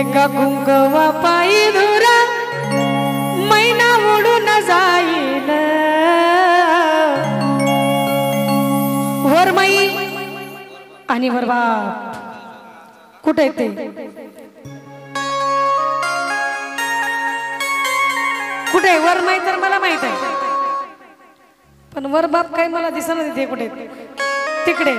एका गुंगवा पायी धुरा मैना उडून जाईल वरमाई आणि वरबाप कुठे ते कुठे वरमाई तर मला माहित आहे पण वरबाप काय मला दिसत नाही ते कुठे तिकडे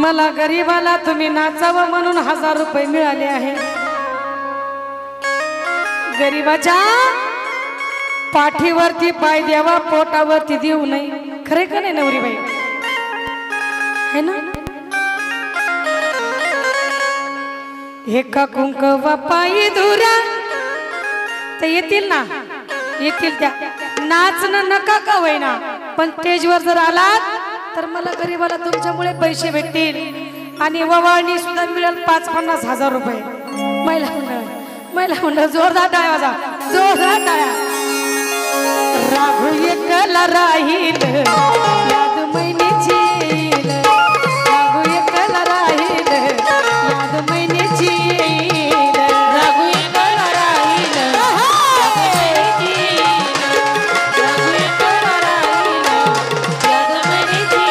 मला गरीबाला तुम्ही नाचावं म्हणून 1000 रुपये मिळाले आहे गरीबाच्या पाठीवरती पाय द्यावा पोटावरती देऊ नये खरे का नाही नवरीबाई है ना एका कुंकवा पायी धुरा तर येतील ना येतील त्या नाचणं नका का होईना पण स्टेजवर जर आलात तर मला गरीबाला तुमच्यामुळे पैसे भेटतील आणि ववाळणी सुद्धा मिळेल 50-50 हजार रुपये महिला मंडळ जोरदार टाळ्या वाजा जोरदार टाळ्या राघू एकला राहील याद महिन्याची येईल राघू एकला राहील याद महिन्याची येईल राघू एकला राहील राघू एकला राहील याद महिन्याची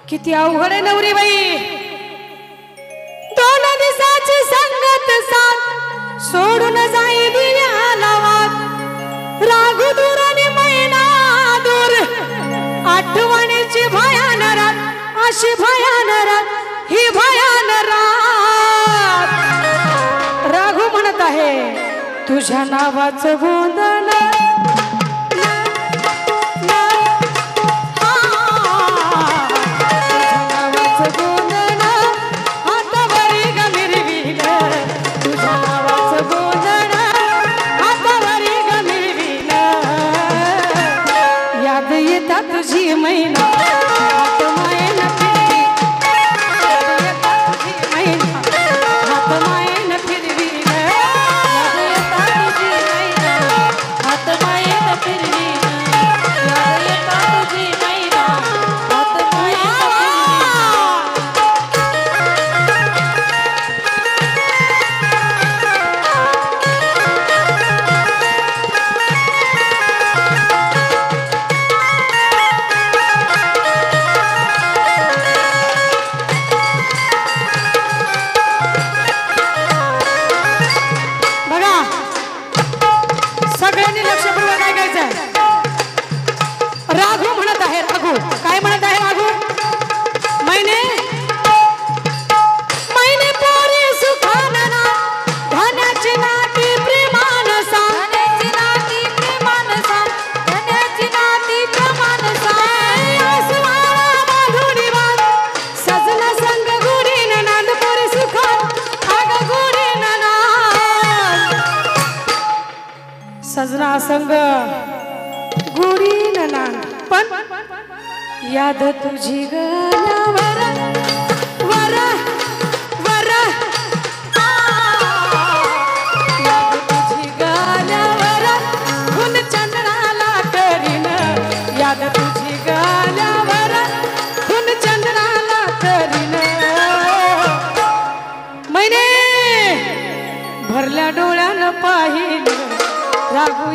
किती अवघड आहे नवरी बाई 2 दिवसाची संगत साथ सोडून जाई दिव्याला वाट राघू दूर आणि मैना दूर आठवणीची भयान रात अशी भयान रात ही भयान रात राघू म्हणत आहे तुझ्या नावाचं गोंधळ तुझी मैना हात मायन फिरवी तुझी मैना हात मायन फिरवी तुझी मैना हात मायन फिरवी तुझी मैना हात मायन राघू म्हणत आहे राघू काय म्हणत आहे राघू मैने मैने पोरी सुखानना धन्याची नाती प्रेमान सा धन्याची नाती प्रेमान सा धन्याची नाती प्रेमान सा आसमाना बाधुनी बांध सजना संग गुडीन नांद पोरी सुखान आग गुडीन नांद सजना संग गुडीन नांद पण याद तुझी गल्यावर वर वर याद तुझी गल्यावर फुल चंद्राला करीन याद तुझी गल्यावर फुल चंद्राला करीन मैने भरल्या डोळ्यानं पाहिलं राघू